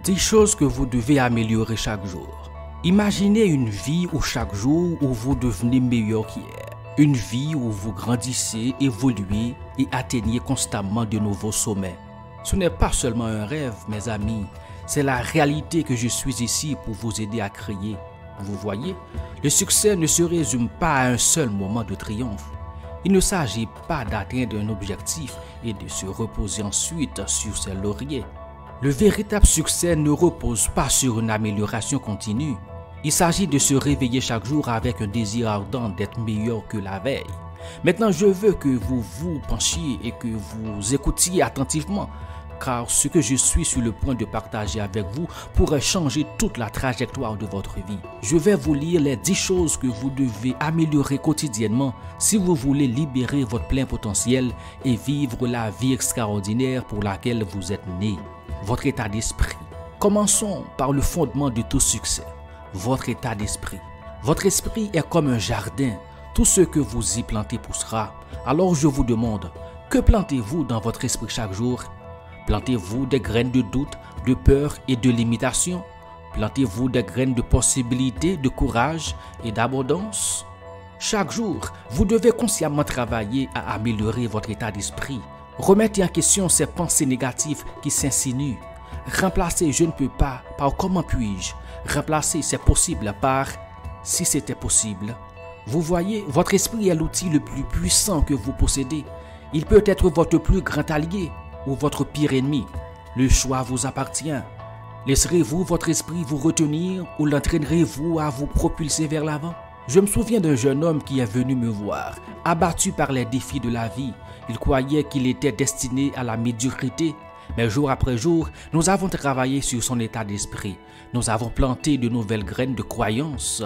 10 choses que vous devez améliorer chaque jour. Imaginez une vie où chaque jour où vous devenez meilleur qu'hier. Une vie où vous grandissez, évoluez et atteignez constamment de nouveaux sommets. Ce n'est pas seulement un rêve, mes amis, c'est la réalité que je suis ici pour vous aider à créer. Vous voyez, le succès ne se résume pas à un seul moment de triomphe. Il ne s'agit pas d'atteindre un objectif et de se reposer ensuite sur ses lauriers. Le véritable succès ne repose pas sur une amélioration continue. Il s'agit de se réveiller chaque jour avec un désir ardent d'être meilleur que la veille. Maintenant, je veux que vous vous penchiez et que vous écoutiez attentivement, car ce que je suis sur le point de partager avec vous pourrait changer toute la trajectoire de votre vie. Je vais vous lire les 10 choses que vous devez améliorer quotidiennement si vous voulez libérer votre plein potentiel et vivre la vie extraordinaire pour laquelle vous êtes né. Votre état d'esprit. Commençons par le fondement de tout succès, votre état d'esprit. Votre esprit est comme un jardin. Tout ce que vous y plantez poussera. Alors je vous demande, que plantez-vous dans votre esprit chaque jour? Plantez-vous des graines de doute, de peur et de limitation? Plantez-vous des graines de possibilité, de courage et d'abondance? Chaque jour, vous devez consciemment travailler à améliorer votre état d'esprit. Remettez en question ces pensées négatives qui s'insinuent. Remplacez « je ne peux pas » par « comment puis-je ». Remplacez « c'est possible » par « si c'était possible ». Vous voyez, votre esprit est l'outil le plus puissant que vous possédez. Il peut être votre plus grand allié ou votre pire ennemi. Le choix vous appartient. Laisserez-vous votre esprit vous retenir ou l'entraînerez-vous à vous propulser vers l'avant? Je me souviens d'un jeune homme qui est venu me voir, abattu par les défis de la vie. Il croyait qu'il était destiné à la médiocrité. Mais jour après jour, nous avons travaillé sur son état d'esprit. Nous avons planté de nouvelles graines de croyances.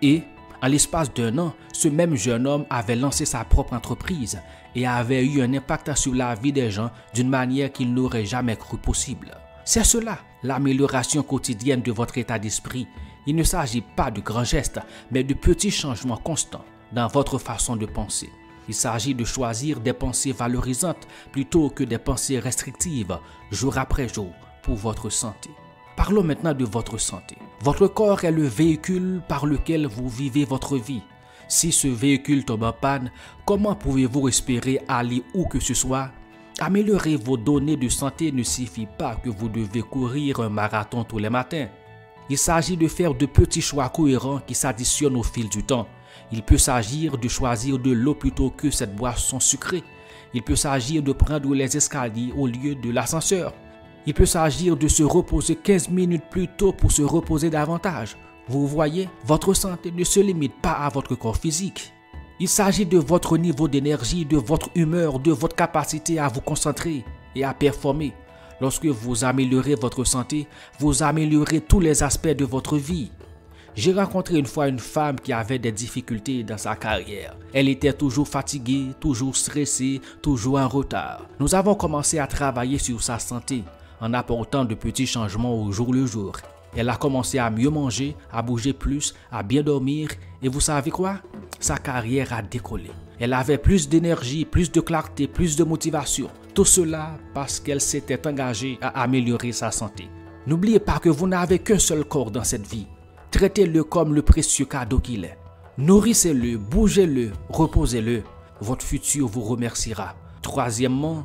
Et, en l'espace d'1 an, ce même jeune homme avait lancé sa propre entreprise et avait eu un impact sur la vie des gens d'une manière qu'il n'aurait jamais cru possible. C'est cela, l'amélioration quotidienne de votre état d'esprit. Il ne s'agit pas de grands gestes, mais de petits changements constants dans votre façon de penser. Il s'agit de choisir des pensées valorisantes plutôt que des pensées restrictives, jour après jour, pour votre santé. Parlons maintenant de votre santé. Votre corps est le véhicule par lequel vous vivez votre vie. Si ce véhicule tombe en panne, comment pouvez-vous espérer aller où que ce soit? Améliorer vos données de santé ne signifie pas que vous devez courir un marathon tous les matins. Il s'agit de faire de petits choix cohérents qui s'additionnent au fil du temps. Il peut s'agir de choisir de l'eau plutôt que cette boisson sucrée. Il peut s'agir de prendre les escaliers au lieu de l'ascenseur. Il peut s'agir de se reposer 15 minutes plus tôt pour se reposer davantage. Vous voyez, votre santé ne se limite pas à votre corps physique. Il s'agit de votre niveau d'énergie, de votre humeur, de votre capacité à vous concentrer et à performer. Lorsque vous améliorez votre santé, vous améliorez tous les aspects de votre vie. J'ai rencontré une fois une femme qui avait des difficultés dans sa carrière. Elle était toujours fatiguée, toujours stressée, toujours en retard. Nous avons commencé à travailler sur sa santé en apportant de petits changements au jour le jour. Elle a commencé à mieux manger, à bouger plus, à bien dormir et vous savez quoi? Sa carrière a décollé. Elle avait plus d'énergie, plus de clarté, plus de motivation. Tout cela parce qu'elle s'était engagée à améliorer sa santé. N'oubliez pas que vous n'avez qu'un seul corps dans cette vie. Traitez-le comme le précieux cadeau qu'il est. Nourrissez-le, bougez-le, reposez-le. Votre futur vous remerciera. Troisièmement,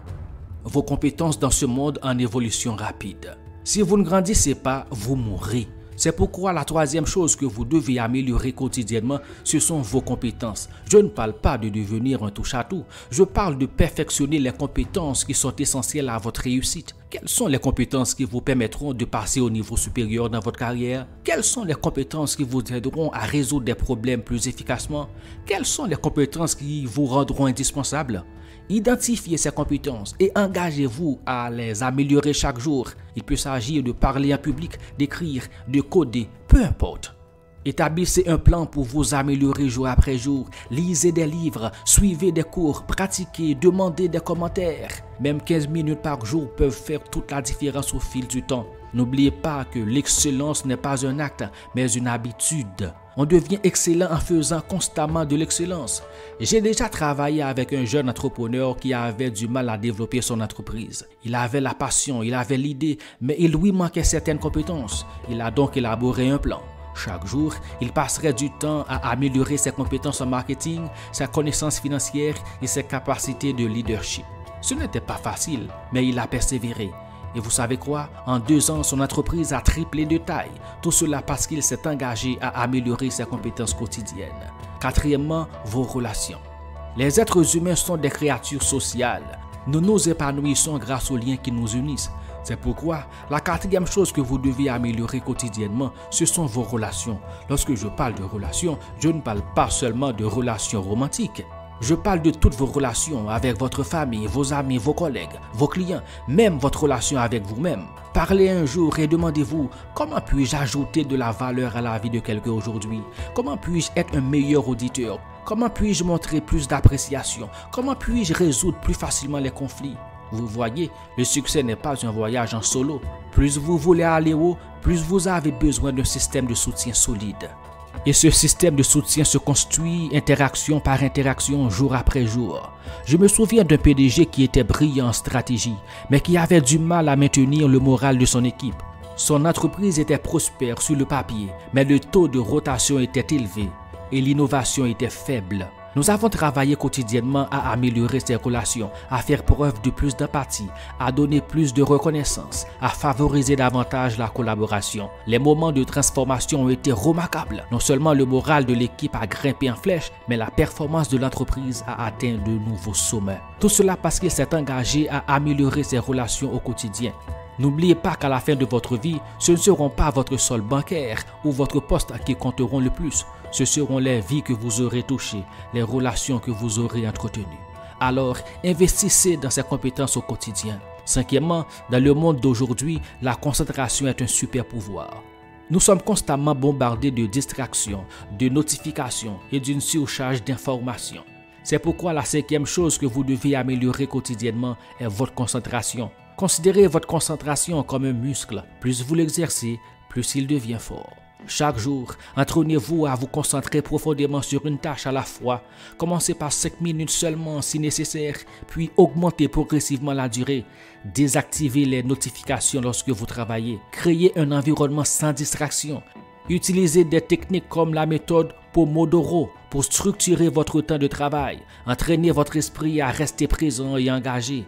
vos compétences dans ce monde en évolution rapide. Si vous ne grandissez pas, vous mourrez. C'est pourquoi la troisième chose que vous devez améliorer quotidiennement, ce sont vos compétences. Je ne parle pas de devenir un touche-à-tout. Je parle de perfectionner les compétences qui sont essentielles à votre réussite. Quelles sont les compétences qui vous permettront de passer au niveau supérieur dans votre carrière? Quelles sont les compétences qui vous aideront à résoudre des problèmes plus efficacement? Quelles sont les compétences qui vous rendront indispensables? Identifiez ces compétences et engagez-vous à les améliorer chaque jour. Il peut s'agir de parler en public, d'écrire, de coder, peu importe. Établissez un plan pour vous améliorer jour après jour. Lisez des livres, suivez des cours, pratiquez, demandez des commentaires. Même 15 minutes par jour peuvent faire toute la différence au fil du temps. N'oubliez pas que l'excellence n'est pas un acte, mais une habitude. On devient excellent en faisant constamment de l'excellence. J'ai déjà travaillé avec un jeune entrepreneur qui avait du mal à développer son entreprise. Il avait la passion, il avait l'idée, mais il lui manquait certaines compétences. Il a donc élaboré un plan. Chaque jour, il passerait du temps à améliorer ses compétences en marketing, sa connaissance financière et ses capacités de leadership. Ce n'était pas facile, mais il a persévéré. Et vous savez quoi? En 2 ans, son entreprise a triplé de taille. Tout cela parce qu'il s'est engagé à améliorer ses compétences quotidiennes. Quatrièmement, vos relations. Les êtres humains sont des créatures sociales. Nous nous épanouissons grâce aux liens qui nous unissent. C'est pourquoi la 4e chose que vous devez améliorer quotidiennement, ce sont vos relations. Lorsque je parle de relations, je ne parle pas seulement de relations romantiques. Je parle de toutes vos relations avec votre famille, vos amis, vos collègues, vos clients, même votre relation avec vous-même. Parlez un jour et demandez-vous comment puis-je ajouter de la valeur à la vie de quelqu'un aujourd'hui? Comment puis-je être un meilleur auditeur? Comment puis-je montrer plus d'appréciation? Comment puis-je résoudre plus facilement les conflits? Vous voyez, le succès n'est pas un voyage en solo. Plus vous voulez aller haut, plus vous avez besoin d'un système de soutien solide. Et ce système de soutien se construit interaction par interaction, jour après jour. Je me souviens d'un PDG qui était brillant en stratégie, mais qui avait du mal à maintenir le moral de son équipe. Son entreprise était prospère sur le papier, mais le taux de rotation était élevé et l'innovation était faible. Nous avons travaillé quotidiennement à améliorer ces relations, à faire preuve de plus d'empathie, à donner plus de reconnaissance, à favoriser davantage la collaboration. Les moments de transformation ont été remarquables. Non seulement le moral de l'équipe a grimpé en flèche, mais la performance de l'entreprise a atteint de nouveaux sommets. Tout cela parce qu'il s'est engagé à améliorer ses relations au quotidien. N'oubliez pas qu'à la fin de votre vie, ce ne seront pas votre solde bancaire ou votre poste qui compteront le plus. Ce seront les vies que vous aurez touchées, les relations que vous aurez entretenues. Alors, investissez dans ces compétences au quotidien. 5e, dans le monde d'aujourd'hui, la concentration est un super pouvoir. Nous sommes constamment bombardés de distractions, de notifications et d'une surcharge d'informations. C'est pourquoi la 5e chose que vous devez améliorer quotidiennement est votre concentration. Considérez votre concentration comme un muscle. Plus vous l'exercez, plus il devient fort. Chaque jour, entraînez-vous à vous concentrer profondément sur une tâche à la fois. Commencez par 5 minutes seulement si nécessaire, puis augmentez progressivement la durée. Désactivez les notifications lorsque vous travaillez. Créez un environnement sans distraction. Utilisez des techniques comme la méthode Pomodoro pour structurer votre temps de travail. Entraînez votre esprit à rester présent et engagé.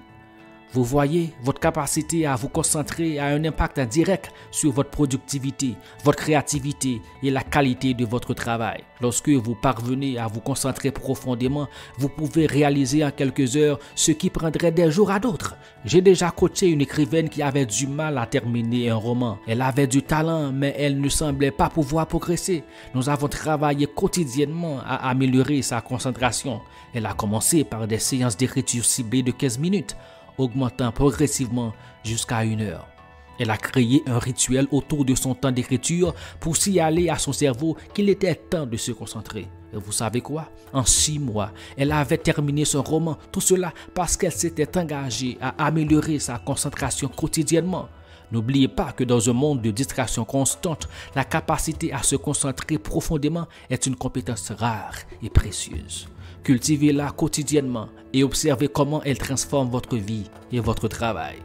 Vous voyez, votre capacité à vous concentrer a un impact direct sur votre productivité, votre créativité et la qualité de votre travail. Lorsque vous parvenez à vous concentrer profondément, vous pouvez réaliser en quelques heures ce qui prendrait des jours à d'autres. J'ai déjà coaché une écrivaine qui avait du mal à terminer un roman. Elle avait du talent, mais elle ne semblait pas pouvoir progresser. Nous avons travaillé quotidiennement à améliorer sa concentration. Elle a commencé par des séances d'écriture ciblées de 15 minutes. Augmentant progressivement jusqu'à 1 heure. Elle a créé un rituel autour de son temps d'écriture pour signaler à son cerveau qu'il était temps de se concentrer. Et vous savez quoi? En 6 mois, elle avait terminé son roman. Tout cela parce qu'elle s'était engagée à améliorer sa concentration quotidiennement. N'oubliez pas que dans un monde de distraction constante, la capacité à se concentrer profondément est une compétence rare et précieuse. Cultivez-la quotidiennement et observez comment elle transforme votre vie et votre travail.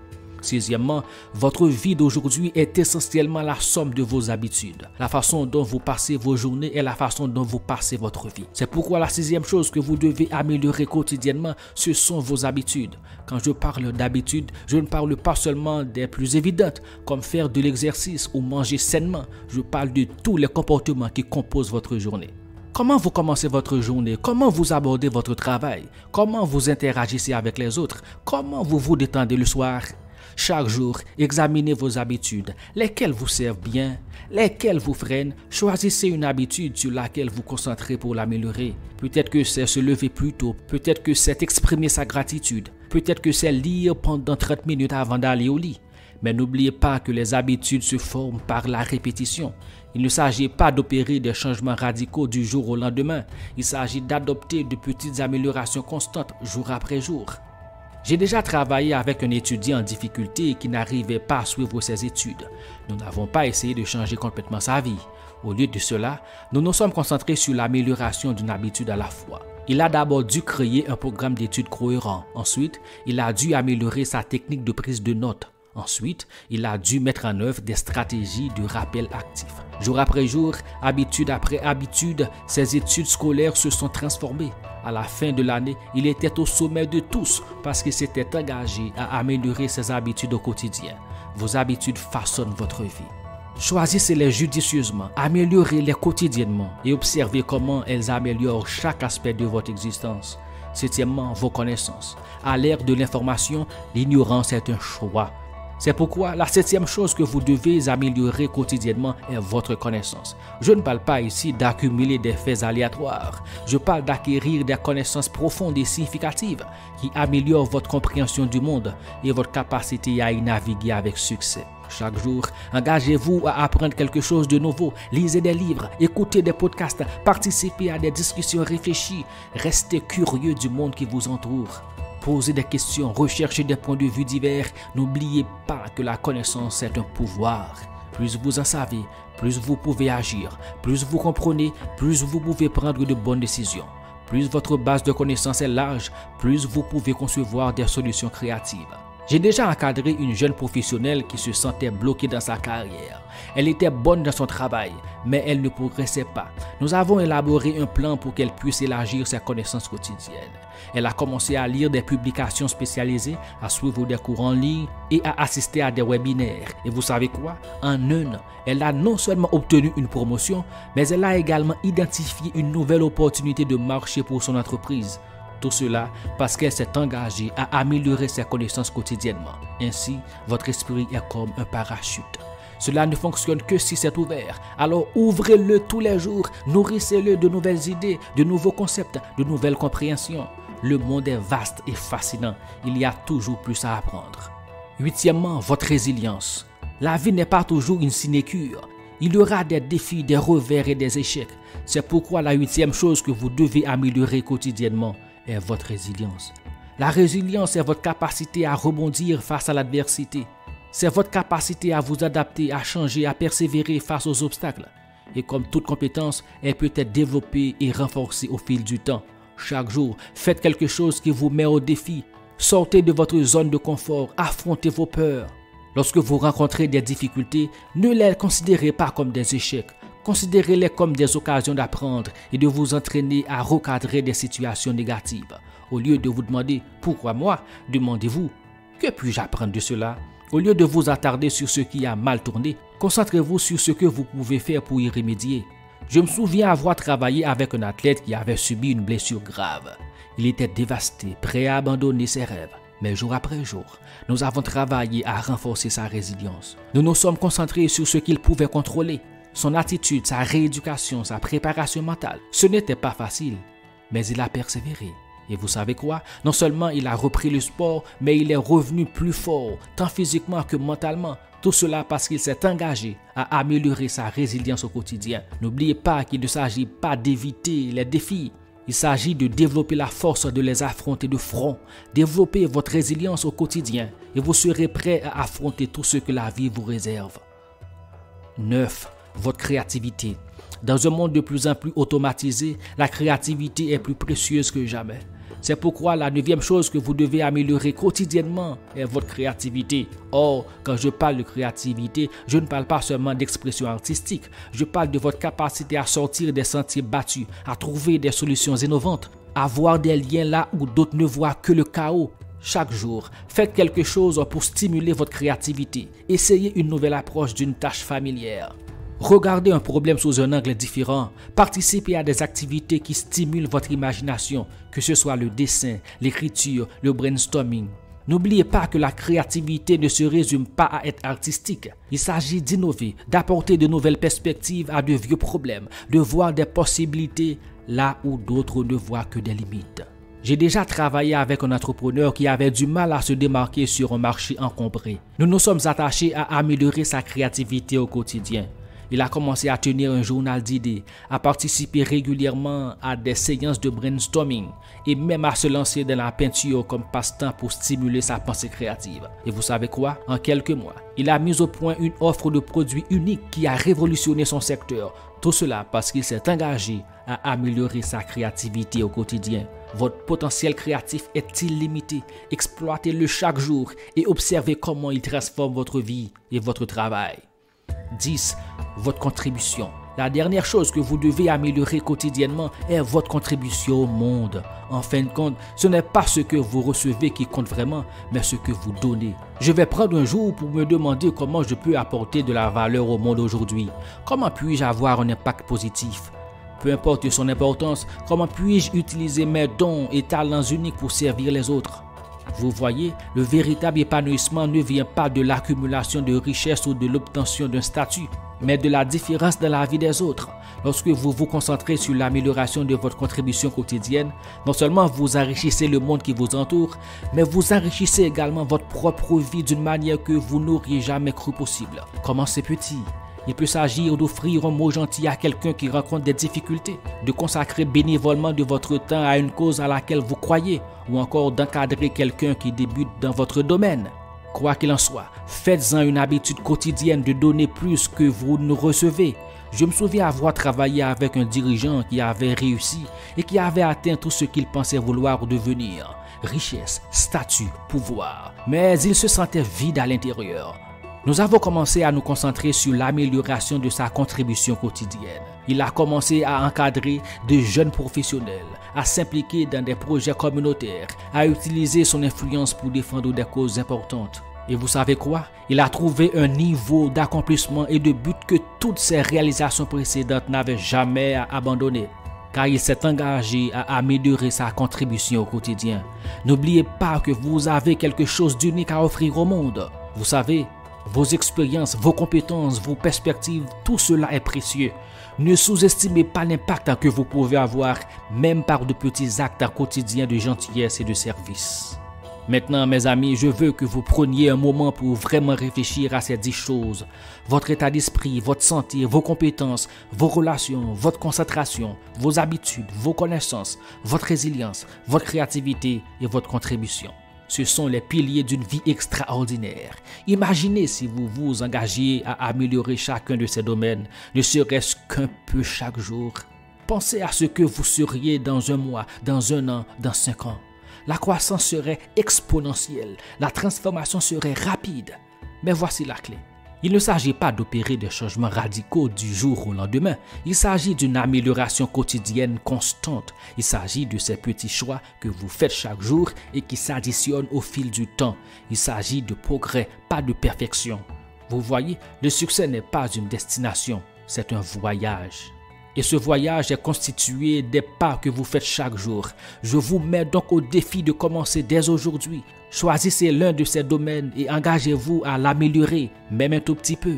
6e, votre vie d'aujourd'hui est essentiellement la somme de vos habitudes. La façon dont vous passez vos journées est la façon dont vous passez votre vie. C'est pourquoi la 6e chose que vous devez améliorer quotidiennement, ce sont vos habitudes. Quand je parle d'habitudes, je ne parle pas seulement des plus évidentes, comme faire de l'exercice ou manger sainement. Je parle de tous les comportements qui composent votre journée. Comment vous commencez votre journée? Comment vous abordez votre travail? Comment vous interagissez avec les autres? Comment vous vous détendez le soir? Chaque jour, examinez vos habitudes, lesquelles vous servent bien, lesquelles vous freinent. Choisissez une habitude sur laquelle vous concentrez pour l'améliorer. Peut-être que c'est se lever plus tôt, peut-être que c'est exprimer sa gratitude, peut-être que c'est lire pendant 30 minutes avant d'aller au lit. Mais n'oubliez pas que les habitudes se forment par la répétition. Il ne s'agit pas d'opérer des changements radicaux du jour au lendemain. Il s'agit d'adopter de petites améliorations constantes jour après jour. J'ai déjà travaillé avec un étudiant en difficulté qui n'arrivait pas à suivre ses études. Nous n'avons pas essayé de changer complètement sa vie. Au lieu de cela, nous nous sommes concentrés sur l'amélioration d'une habitude à la fois. Il a d'abord dû créer un programme d'études cohérent. Ensuite, il a dû améliorer sa technique de prise de notes. Ensuite, il a dû mettre en œuvre des stratégies de rappel actif. Jour après jour, habitude après habitude, ses études scolaires se sont transformées. À la fin de l'année, il était au sommet de tous parce qu'il s'était engagé à améliorer ses habitudes au quotidien. Vos habitudes façonnent votre vie. Choisissez-les judicieusement, améliorez-les quotidiennement et observez comment elles améliorent chaque aspect de votre existence. Septièmement, vos connaissances. À l'ère de l'information, l'ignorance est un choix. C'est pourquoi la septième chose que vous devez améliorer quotidiennement est votre connaissance. Je ne parle pas ici d'accumuler des faits aléatoires. Je parle d'acquérir des connaissances profondes et significatives qui améliorent votre compréhension du monde et votre capacité à y naviguer avec succès. Chaque jour, engagez-vous à apprendre quelque chose de nouveau. Lisez des livres, écoutez des podcasts, participez à des discussions réfléchies. Restez curieux du monde qui vous entoure. Posez des questions, recherchez des points de vue divers. N'oubliez pas que la connaissance est un pouvoir. Plus vous en savez, plus vous pouvez agir. Plus vous comprenez, plus vous pouvez prendre de bonnes décisions. Plus votre base de connaissances est large, plus vous pouvez concevoir des solutions créatives. J'ai déjà encadré une jeune professionnelle qui se sentait bloquée dans sa carrière. Elle était bonne dans son travail, mais elle ne progressait pas. Nous avons élaboré un plan pour qu'elle puisse élargir ses connaissances quotidiennes. Elle a commencé à lire des publications spécialisées, à suivre des cours en ligne et à assister à des webinaires. Et vous savez quoi? En un an, elle a non seulement obtenu une promotion, mais elle a également identifié une nouvelle opportunité de marché pour son entreprise. Tout cela parce qu'elle s'est engagée à améliorer ses connaissances quotidiennement. Ainsi, votre esprit est comme un parachute. Cela ne fonctionne que si c'est ouvert. Alors ouvrez-le tous les jours, nourrissez-le de nouvelles idées, de nouveaux concepts, de nouvelles compréhensions. Le monde est vaste et fascinant. Il y a toujours plus à apprendre. Huitièmement, votre résilience. La vie n'est pas toujours une sinécure. Il y aura des défis, des revers et des échecs. C'est pourquoi la huitième chose que vous devez améliorer quotidiennement est votre résilience. La résilience est votre capacité à rebondir face à l'adversité. C'est votre capacité à vous adapter, à changer, à persévérer face aux obstacles. Et comme toute compétence, elle peut être développée et renforcée au fil du temps. Chaque jour, faites quelque chose qui vous met au défi. Sortez de votre zone de confort, affrontez vos peurs. Lorsque vous rencontrez des difficultés, ne les considérez pas comme des échecs. Considérez-les comme des occasions d'apprendre et de vous entraîner à recadrer des situations négatives. Au lieu de vous demander « Pourquoi moi ?», demandez-vous « Que puis-je apprendre de cela ?» Au lieu de vous attarder sur ce qui a mal tourné, concentrez-vous sur ce que vous pouvez faire pour y remédier. Je me souviens avoir travaillé avec un athlète qui avait subi une blessure grave. Il était dévasté, prêt à abandonner ses rêves. Mais jour après jour, nous avons travaillé à renforcer sa résilience. Nous nous sommes concentrés sur ce qu'il pouvait contrôler. Son attitude, sa rééducation, sa préparation mentale. Ce n'était pas facile, mais il a persévéré. Et vous savez quoi? Non seulement il a repris le sport, mais il est revenu plus fort, tant physiquement que mentalement. Tout cela parce qu'il s'est engagé à améliorer sa résilience au quotidien. N'oubliez pas qu'il ne s'agit pas d'éviter les défis. Il s'agit de développer la force de les affronter de front. Développez votre résilience au quotidien et vous serez prêt à affronter tout ce que la vie vous réserve. 9. Votre créativité. Dans un monde de plus en plus automatisé, la créativité est plus précieuse que jamais. C'est pourquoi la 9e chose que vous devez améliorer quotidiennement est votre créativité. Or, quand je parle de créativité, je ne parle pas seulement d'expression artistique. Je parle de votre capacité à sortir des sentiers battus, à trouver des solutions innovantes, à voir des liens là où d'autres ne voient que le chaos. Chaque jour, faites quelque chose pour stimuler votre créativité. Essayez une nouvelle approche d'une tâche familière. Regardez un problème sous un angle différent. Participez à des activités qui stimulent votre imagination, que ce soit le dessin, l'écriture, le brainstorming. N'oubliez pas que la créativité ne se résume pas à être artistique. Il s'agit d'innover, d'apporter de nouvelles perspectives à de vieux problèmes, de voir des possibilités là où d'autres ne voient que des limites. J'ai déjà travaillé avec un entrepreneur qui avait du mal à se démarquer sur un marché encombré. Nous nous sommes attachés à améliorer sa créativité au quotidien. Il a commencé à tenir un journal d'idées, à participer régulièrement à des séances de brainstorming et même à se lancer dans la peinture comme passe-temps pour stimuler sa pensée créative. Et vous savez quoi? En quelques mois, il a mis au point une offre de produits unique qui a révolutionné son secteur. Tout cela parce qu'il s'est engagé à améliorer sa créativité au quotidien. Votre potentiel créatif est illimité. Exploitez-le chaque jour et observez comment il transforme votre vie et votre travail. 10. Votre contribution. La dernière chose que vous devez améliorer quotidiennement est votre contribution au monde. En fin de compte, ce n'est pas ce que vous recevez qui compte vraiment, mais ce que vous donnez. Je vais prendre un jour pour me demander comment je peux apporter de la valeur au monde aujourd'hui. Comment puis-je avoir un impact positif? Peu importe son importance, comment puis-je utiliser mes dons et talents uniques pour servir les autres? Vous voyez, le véritable épanouissement ne vient pas de l'accumulation de richesses ou de l'obtention d'un statut, mais de la différence dans la vie des autres. Lorsque vous vous concentrez sur l'amélioration de votre contribution quotidienne, non seulement vous enrichissez le monde qui vous entoure, mais vous enrichissez également votre propre vie d'une manière que vous n'auriez jamais cru possible. Commencez petit. Il peut s'agir d'offrir un mot gentil à quelqu'un qui rencontre des difficultés, de consacrer bénévolement de votre temps à une cause à laquelle vous croyez, ou encore d'encadrer quelqu'un qui débute dans votre domaine. Quoi qu'il en soit, faites-en une habitude quotidienne de donner plus que vous ne recevez. Je me souviens avoir travaillé avec un dirigeant qui avait réussi et qui avait atteint tout ce qu'il pensait vouloir devenir. Richesse, statut, pouvoir. Mais il se sentait vide à l'intérieur. Nous avons commencé à nous concentrer sur l'amélioration de sa contribution quotidienne. Il a commencé à encadrer de jeunes professionnels, à s'impliquer dans des projets communautaires, à utiliser son influence pour défendre des causes importantes. Et vous savez quoi? Il a trouvé un niveau d'accomplissement et de but que toutes ses réalisations précédentes n'avaient jamais abandonné. Car il s'est engagé à améliorer sa contribution au quotidien. N'oubliez pas que vous avez quelque chose d'unique à offrir au monde. Vous savez, vos expériences, vos compétences, vos perspectives, tout cela est précieux. Ne sous-estimez pas l'impact que vous pouvez avoir, même par de petits actes quotidiens de gentillesse et de service. Maintenant, mes amis, je veux que vous preniez un moment pour vraiment réfléchir à ces 10 choses. Votre état d'esprit, votre santé, vos compétences, vos relations, votre concentration, vos habitudes, vos connaissances, votre résilience, votre créativité et votre contribution. Ce sont les piliers d'une vie extraordinaire. Imaginez si vous vous engagiez à améliorer chacun de ces domaines, ne serait-ce qu'un peu chaque jour. Pensez à ce que vous seriez dans un mois, dans un an, dans 5 ans. La croissance serait exponentielle, la transformation serait rapide. Mais voici la clé. Il ne s'agit pas d'opérer des changements radicaux du jour au lendemain. Il s'agit d'une amélioration quotidienne constante. Il s'agit de ces petits choix que vous faites chaque jour et qui s'additionnent au fil du temps. Il s'agit de progrès, pas de perfection. Vous voyez, le succès n'est pas une destination, c'est un voyage. Et ce voyage est constitué des pas que vous faites chaque jour. Je vous mets donc au défi de commencer dès aujourd'hui. Choisissez l'un de ces domaines et engagez-vous à l'améliorer, même un tout petit peu.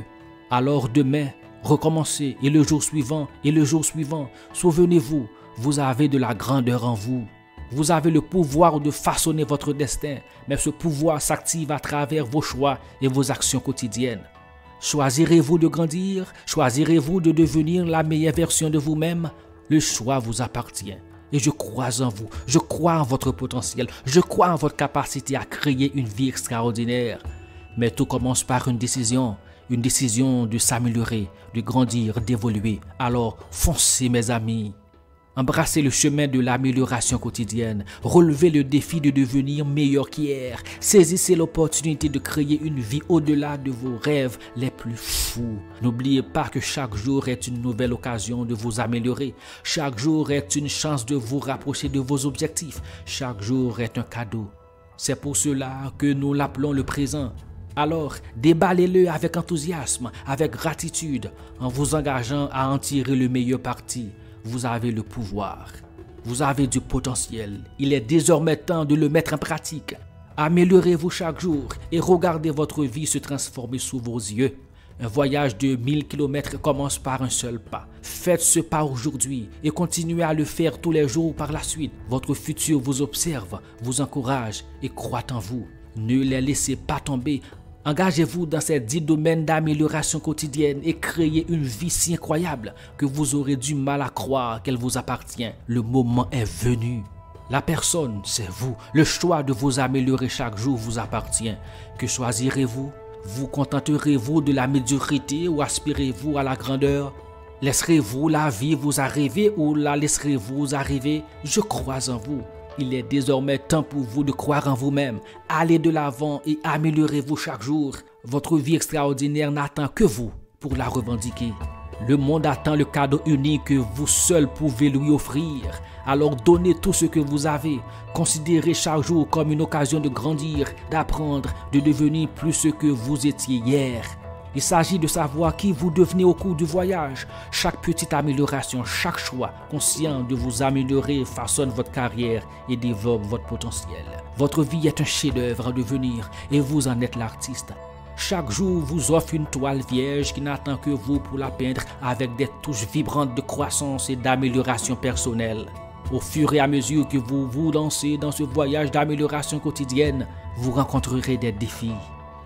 Alors demain, recommencez et le jour suivant et le jour suivant. Souvenez-vous, vous avez de la grandeur en vous. Vous avez le pouvoir de façonner votre destin, mais ce pouvoir s'active à travers vos choix et vos actions quotidiennes. Choisirez-vous de grandir? Choisirez-vous de devenir la meilleure version de vous-même? Le choix vous appartient. Et je crois en vous, je crois en votre potentiel, je crois en votre capacité à créer une vie extraordinaire. Mais tout commence par une décision de s'améliorer, de grandir, d'évoluer. Alors foncez mes amis. Embrassez le chemin de l'amélioration quotidienne. Relevez le défi de devenir meilleur qu'hier. Saisissez l'opportunité de créer une vie au-delà de vos rêves les plus fous. N'oubliez pas que chaque jour est une nouvelle occasion de vous améliorer. Chaque jour est une chance de vous rapprocher de vos objectifs. Chaque jour est un cadeau. C'est pour cela que nous l'appelons le présent. Alors, déballez-le avec enthousiasme, avec gratitude, en vous engageant à en tirer le meilleur parti. Vous avez le pouvoir, vous avez du potentiel. Il est désormais temps de le mettre en pratique. Améliorez-vous chaque jour et regardez votre vie se transformer sous vos yeux. Un voyage de 1000 km commence par un seul pas. Faites ce pas aujourd'hui et continuez à le faire tous les jours par la suite. Votre futur vous observe, vous encourage et croit en vous. Ne les laissez pas tomber. Engagez-vous dans ces 10 domaines d'amélioration quotidienne et créez une vie si incroyable que vous aurez du mal à croire qu'elle vous appartient. Le moment est venu. La personne, c'est vous. Le choix de vous améliorer chaque jour vous appartient. Que choisirez-vous? Vous contenterez-vous de la médiocrité ou aspirez-vous à la grandeur? Laisserez-vous la vie vous arriver ou la laisserez-vous arriver? Je crois en vous. Il est désormais temps pour vous de croire en vous-même. Allez de l'avant et améliorez-vous chaque jour. Votre vie extraordinaire n'attend que vous pour la revendiquer. Le monde attend le cadeau unique que vous seul pouvez lui offrir. Alors donnez tout ce que vous avez. Considérez chaque jour comme une occasion de grandir, d'apprendre, de devenir plus ce que vous étiez hier. Il s'agit de savoir qui vous devenez au cours du voyage. Chaque petite amélioration, chaque choix conscient de vous améliorer façonne votre carrière et développe votre potentiel. Votre vie est un chef-d'œuvre à devenir et vous en êtes l'artiste. Chaque jour vous offre une toile vierge qui n'attend que vous pour la peindre avec des touches vibrantes de croissance et d'amélioration personnelle. Au fur et à mesure que vous vous lancez dans ce voyage d'amélioration quotidienne, vous rencontrerez des défis.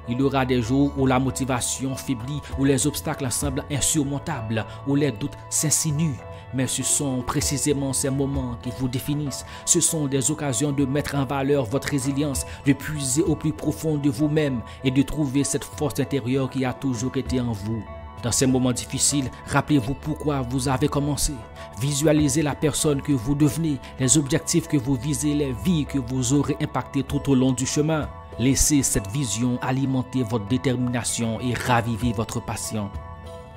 Il y aura des jours où la motivation faiblit, où les obstacles semblent insurmontables, où les doutes s'insinuent. Mais ce sont précisément ces moments qui vous définissent. Ce sont des occasions de mettre en valeur votre résilience, de puiser au plus profond de vous-même et de trouver cette force intérieure qui a toujours été en vous. Dans ces moments difficiles, rappelez-vous pourquoi vous avez commencé. Visualisez la personne que vous devenez, les objectifs que vous visez, les vies que vous aurez impactées tout au long du chemin. Laissez cette vision alimenter votre détermination et raviver votre passion.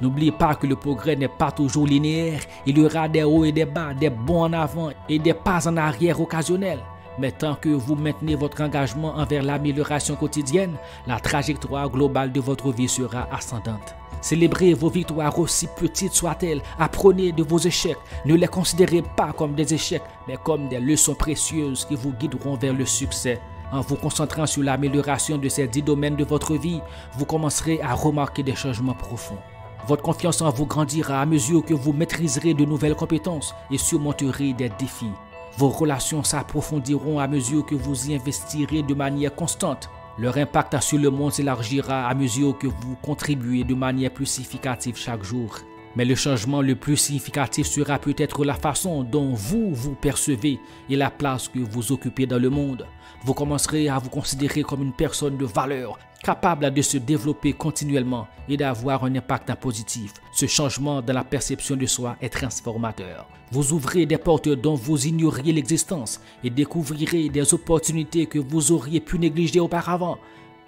N'oubliez pas que le progrès n'est pas toujours linéaire. Il y aura des hauts et des bas, des bons en avant et des pas en arrière occasionnels. Mais tant que vous maintenez votre engagement envers l'amélioration quotidienne, la trajectoire globale de votre vie sera ascendante. Célébrez vos victoires aussi petites soient-elles. Apprenez de vos échecs. Ne les considérez pas comme des échecs, mais comme des leçons précieuses qui vous guideront vers le succès. En vous concentrant sur l'amélioration de ces 10 domaines de votre vie, vous commencerez à remarquer des changements profonds. Votre confiance en vous grandira à mesure que vous maîtriserez de nouvelles compétences et surmonterez des défis. Vos relations s'approfondiront à mesure que vous y investirez de manière constante. Leur impact sur le monde s'élargira à mesure que vous contribuez de manière plus significative chaque jour. Mais le changement le plus significatif sera peut-être la façon dont vous vous percevez et la place que vous occupez dans le monde. Vous commencerez à vous considérer comme une personne de valeur, capable de se développer continuellement et d'avoir un impact positif. Ce changement dans la perception de soi est transformateur. Vous ouvrez des portes dont vous ignoriez l'existence et découvrirez des opportunités que vous auriez pu négliger auparavant.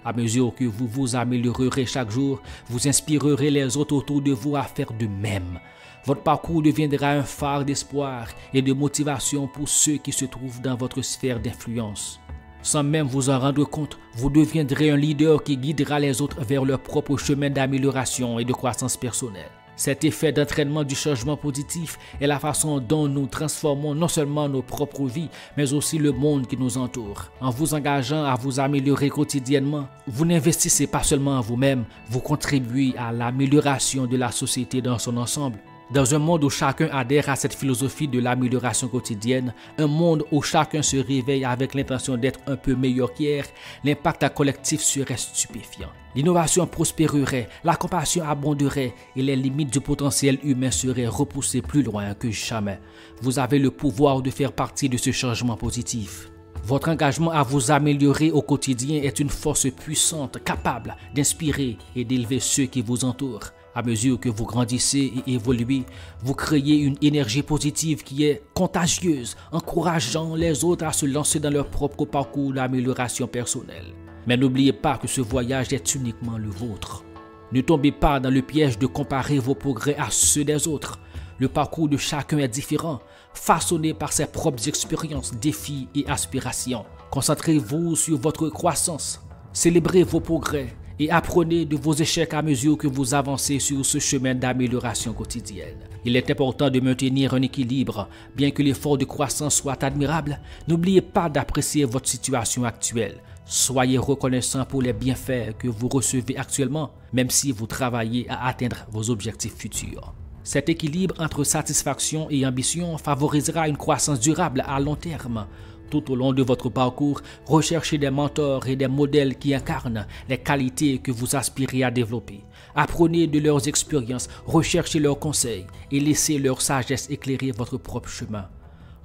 À mesure que vous vous améliorerez chaque jour, vous inspirerez les autres autour de vous à faire de même. Votre parcours deviendra un phare d'espoir et de motivation pour ceux qui se trouvent dans votre sphère d'influence. Sans même vous en rendre compte, vous deviendrez un leader qui guidera les autres vers leur propre chemin d'amélioration et de croissance personnelle. Cet effet d'entraînement du changement positif est la façon dont nous transformons non seulement nos propres vies, mais aussi le monde qui nous entoure. En vous engageant à vous améliorer quotidiennement, vous n'investissez pas seulement en vous-même, vous contribuez à l'amélioration de la société dans son ensemble. Dans un monde où chacun adhère à cette philosophie de l'amélioration quotidienne, un monde où chacun se réveille avec l'intention d'être un peu meilleur qu'hier, l'impact collectif serait stupéfiant. L'innovation prospérerait, la compassion abonderait et les limites du potentiel humain seraient repoussées plus loin que jamais. Vous avez le pouvoir de faire partie de ce changement positif. Votre engagement à vous améliorer au quotidien est une force puissante, capable d'inspirer et d'élever ceux qui vous entourent. À mesure que vous grandissez et évoluez, vous créez une énergie positive qui est contagieuse, encourageant les autres à se lancer dans leur propre parcours d'amélioration personnelle. Mais n'oubliez pas que ce voyage est uniquement le vôtre. Ne tombez pas dans le piège de comparer vos progrès à ceux des autres. Le parcours de chacun est différent, façonné par ses propres expériences, défis et aspirations. Concentrez-vous sur votre croissance, célébrez vos progrès et apprenez de vos échecs à mesure que vous avancez sur ce chemin d'amélioration quotidienne. Il est important de maintenir un équilibre. Bien que l'effort de croissance soit admirable, n'oubliez pas d'apprécier votre situation actuelle. Soyez reconnaissant pour les bienfaits que vous recevez actuellement, même si vous travaillez à atteindre vos objectifs futurs. Cet équilibre entre satisfaction et ambition favorisera une croissance durable à long terme. Tout au long de votre parcours, recherchez des mentors et des modèles qui incarnent les qualités que vous aspirez à développer. Apprenez de leurs expériences, recherchez leurs conseils et laissez leur sagesse éclairer votre propre chemin.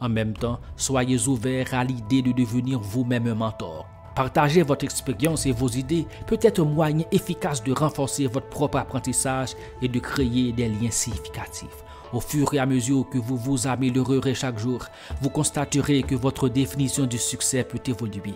En même temps, soyez ouverts à l'idée de devenir vous-même un mentor. Partager votre expérience et vos idées peut être un moyen efficace de renforcer votre propre apprentissage et de créer des liens significatifs. Au fur et à mesure que vous vous améliorerez chaque jour, vous constaterez que votre définition du succès peut évoluer.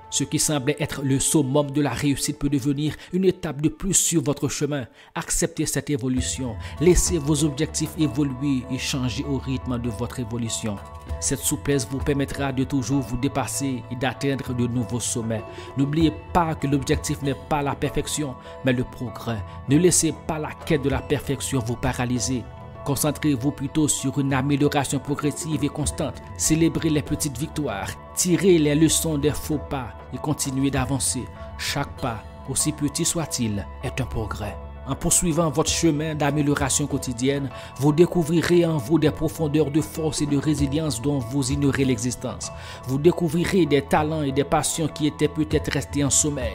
Ce qui semblait être le summum de la réussite peut devenir une étape de plus sur votre chemin. Acceptez cette évolution, laissez vos objectifs évoluer et changer au rythme de votre évolution. Cette souplesse vous permettra de toujours vous dépasser et d'atteindre de nouveaux sommets. N'oubliez pas que l'objectif n'est pas la perfection, mais le progrès. Ne laissez pas la quête de la perfection vous paralyser. Concentrez-vous plutôt sur une amélioration progressive et constante. Célébrez les petites victoires, tirez les leçons des faux pas et continuez d'avancer. Chaque pas, aussi petit soit-il, est un progrès. En poursuivant votre chemin d'amélioration quotidienne, vous découvrirez en vous des profondeurs de force et de résilience dont vous ignorez l'existence. Vous découvrirez des talents et des passions qui étaient peut-être restés en sommeil.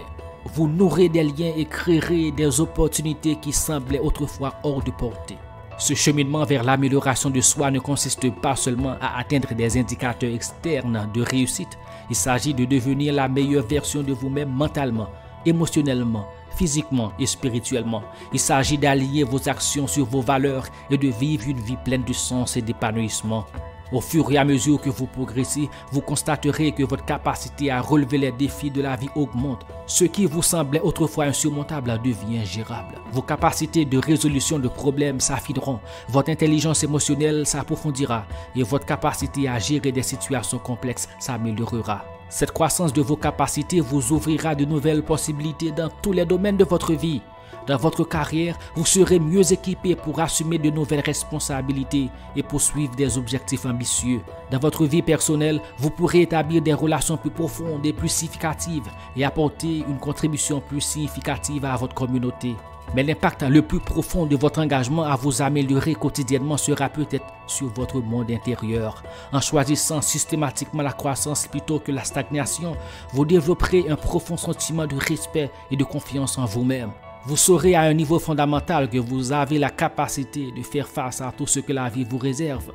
Vous nourrirez des liens et créerez des opportunités qui semblaient autrefois hors de portée. Ce cheminement vers l'amélioration de soi ne consiste pas seulement à atteindre des indicateurs externes de réussite. Il s'agit de devenir la meilleure version de vous-même mentalement, émotionnellement, physiquement et spirituellement. Il s'agit d'allier vos actions sur vos valeurs et de vivre une vie pleine de sens et d'épanouissement. Au fur et à mesure que vous progressez, vous constaterez que votre capacité à relever les défis de la vie augmente. Ce qui vous semblait autrefois insurmontable devient gérable. Vos capacités de résolution de problèmes s'affineront, votre intelligence émotionnelle s'approfondira et votre capacité à gérer des situations complexes s'améliorera. Cette croissance de vos capacités vous ouvrira de nouvelles possibilités dans tous les domaines de votre vie. Dans votre carrière, vous serez mieux équipé pour assumer de nouvelles responsabilités et poursuivre des objectifs ambitieux. Dans votre vie personnelle, vous pourrez établir des relations plus profondes et plus significatives et apporter une contribution plus significative à votre communauté. Mais l'impact le plus profond de votre engagement à vous améliorer quotidiennement sera peut-être sur votre monde intérieur. En choisissant systématiquement la croissance plutôt que la stagnation, vous développerez un profond sentiment de respect et de confiance en vous-même. Vous saurez à un niveau fondamental que vous avez la capacité de faire face à tout ce que la vie vous réserve.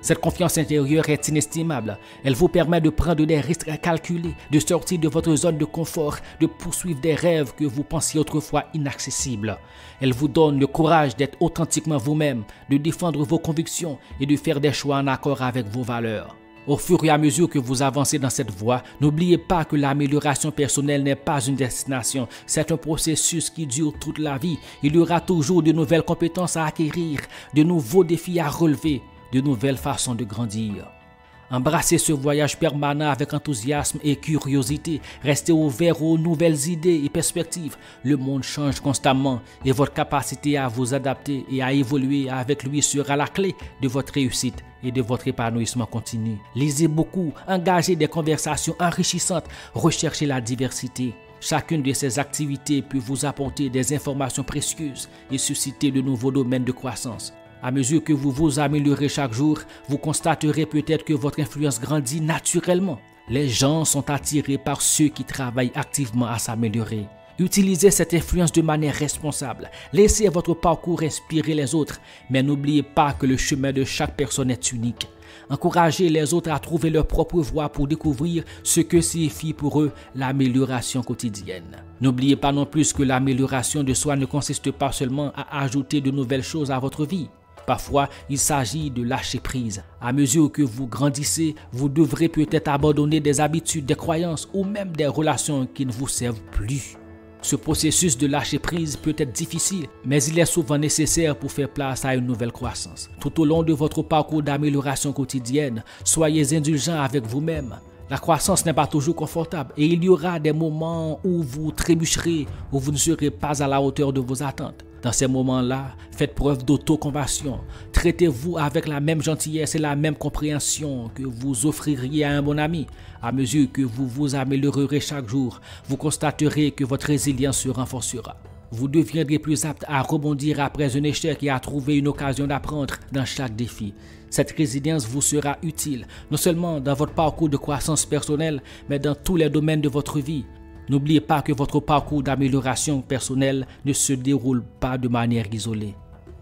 Cette confiance intérieure est inestimable. Elle vous permet de prendre des risques calculés, de sortir de votre zone de confort, de poursuivre des rêves que vous pensiez autrefois inaccessibles. Elle vous donne le courage d'être authentiquement vous-même, de défendre vos convictions et de faire des choix en accord avec vos valeurs. Au fur et à mesure que vous avancez dans cette voie, n'oubliez pas que l'amélioration personnelle n'est pas une destination, c'est un processus qui dure toute la vie. Il y aura toujours de nouvelles compétences à acquérir, de nouveaux défis à relever, de nouvelles façons de grandir. Embrassez ce voyage permanent avec enthousiasme et curiosité. Restez ouvert aux nouvelles idées et perspectives. Le monde change constamment et votre capacité à vous adapter et à évoluer avec lui sera la clé de votre réussite et de votre épanouissement continu. Lisez beaucoup, engagez des conversations enrichissantes, recherchez la diversité. Chacune de ces activités peut vous apporter des informations précieuses et susciter de nouveaux domaines de croissance. À mesure que vous vous améliorez chaque jour, vous constaterez peut-être que votre influence grandit naturellement. Les gens sont attirés par ceux qui travaillent activement à s'améliorer. Utilisez cette influence de manière responsable. Laissez votre parcours inspirer les autres, mais n'oubliez pas que le chemin de chaque personne est unique. Encouragez les autres à trouver leur propre voie pour découvrir ce que signifie pour eux l'amélioration quotidienne. N'oubliez pas non plus que l'amélioration de soi ne consiste pas seulement à ajouter de nouvelles choses à votre vie. Parfois, il s'agit de lâcher prise. À mesure que vous grandissez, vous devrez peut-être abandonner des habitudes, des croyances ou même des relations qui ne vous servent plus. Ce processus de lâcher prise peut être difficile, mais il est souvent nécessaire pour faire place à une nouvelle croissance. Tout au long de votre parcours d'amélioration quotidienne, soyez indulgents avec vous-même. La croissance n'est pas toujours confortable et il y aura des moments où vous trébucherez, où vous ne serez pas à la hauteur de vos attentes. Dans ces moments-là, faites preuve d'autocompassion. Traitez-vous avec la même gentillesse et la même compréhension que vous offririez à un bon ami. À mesure que vous vous améliorerez chaque jour, vous constaterez que votre résilience se renforcera. Vous deviendrez plus apte à rebondir après un échec et à trouver une occasion d'apprendre dans chaque défi. Cette résilience vous sera utile, non seulement dans votre parcours de croissance personnelle, mais dans tous les domaines de votre vie. N'oubliez pas que votre parcours d'amélioration personnelle ne se déroule pas de manière isolée.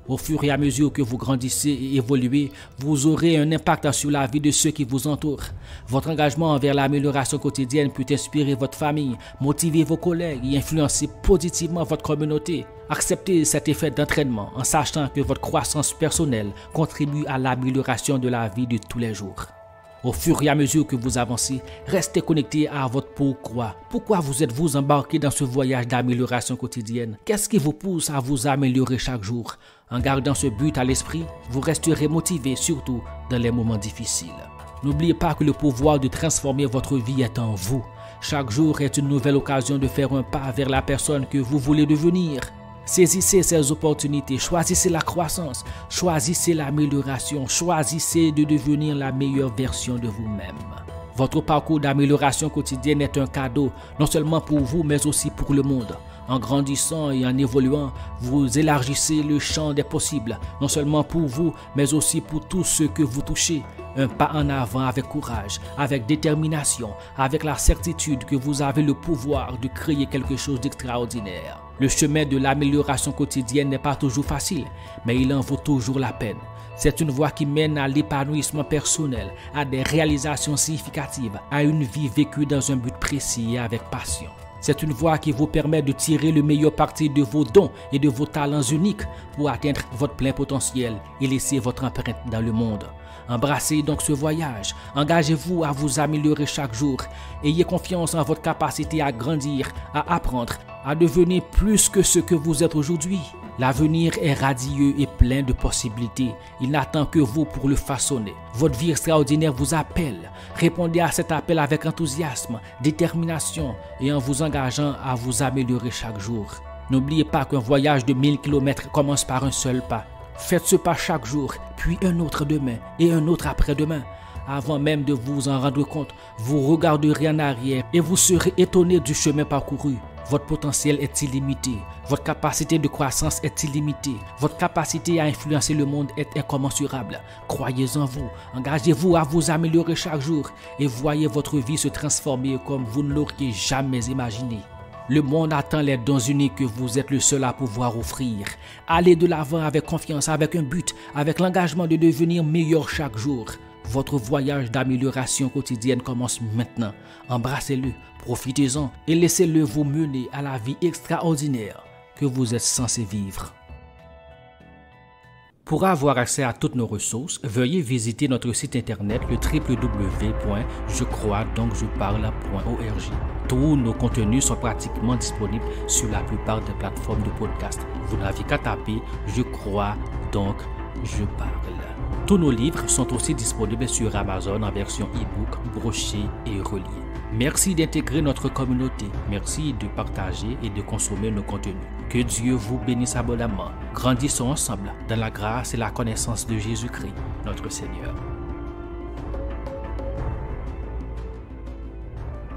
Au fur et à mesure que vous grandissez et évoluez, vous aurez un impact sur la vie de ceux qui vous entourent. Votre engagement envers l'amélioration quotidienne peut inspirer votre famille, motiver vos collègues et influencer positivement votre communauté. Acceptez cet effet d'entraînement en sachant que votre croissance personnelle contribue à l'amélioration de la vie de tous les jours. Au fur et à mesure que vous avancez, restez connecté à votre pourquoi. Pourquoi vous êtes-vous embarqué dans ce voyage d'amélioration quotidienne? Qu'est-ce qui vous pousse à vous améliorer chaque jour? En gardant ce but à l'esprit, vous resterez motivé, surtout dans les moments difficiles. N'oubliez pas que le pouvoir de transformer votre vie est en vous. Chaque jour est une nouvelle occasion de faire un pas vers la personne que vous voulez devenir. Saisissez ces opportunités, choisissez la croissance, choisissez l'amélioration, choisissez de devenir la meilleure version de vous-même. Votre parcours d'amélioration quotidienne est un cadeau, non seulement pour vous, mais aussi pour le monde. En grandissant et en évoluant, vous élargissez le champ des possibles, non seulement pour vous, mais aussi pour tous ceux que vous touchez. Un pas en avant avec courage, avec détermination, avec la certitude que vous avez le pouvoir de créer quelque chose d'extraordinaire. Le chemin de l'amélioration quotidienne n'est pas toujours facile, mais il en vaut toujours la peine. C'est une voie qui mène à l'épanouissement personnel, à des réalisations significatives, à une vie vécue dans un but précis et avec passion. C'est une voie qui vous permet de tirer le meilleur parti de vos dons et de vos talents uniques pour atteindre votre plein potentiel et laisser votre empreinte dans le monde. Embrassez donc ce voyage, engagez-vous à vous améliorer chaque jour, ayez confiance en votre capacité à grandir, à apprendre, à devenir plus que ce que vous êtes aujourd'hui. L'avenir est radieux et plein de possibilités. Il n'attend que vous pour le façonner. Votre vie extraordinaire vous appelle. Répondez à cet appel avec enthousiasme, détermination et en vous engageant à vous améliorer chaque jour. N'oubliez pas qu'un voyage de 1000 km commence par un seul pas. Faites ce pas chaque jour, puis un autre demain et un autre après-demain. Avant même de vous en rendre compte, vous regarderez en arrière et vous serez étonné du chemin parcouru. Votre potentiel est illimité, votre capacité de croissance est illimitée, votre capacité à influencer le monde est incommensurable. Croyez en vous, engagez-vous à vous améliorer chaque jour et voyez votre vie se transformer comme vous ne l'auriez jamais imaginé. Le monde attend les dons uniques que vous êtes le seul à pouvoir offrir. Allez de l'avant avec confiance, avec un but, avec l'engagement de devenir meilleur chaque jour. Votre voyage d'amélioration quotidienne commence maintenant. Embrassez-le, profitez-en et laissez-le vous mener à la vie extraordinaire que vous êtes censé vivre. Pour avoir accès à toutes nos ressources, veuillez visiter notre site internet le www.jecroisdoncjeparle.org. Tous nos contenus sont pratiquement disponibles sur la plupart des plateformes de podcast. Vous n'avez qu'à taper « Je crois, donc je parle ». Tous nos livres sont aussi disponibles sur Amazon en version e-book, broché et relié. Merci d'intégrer notre communauté. Merci de partager et de consommer nos contenus. Que Dieu vous bénisse abondamment. Grandissons ensemble dans la grâce et la connaissance de Jésus-Christ, notre Seigneur.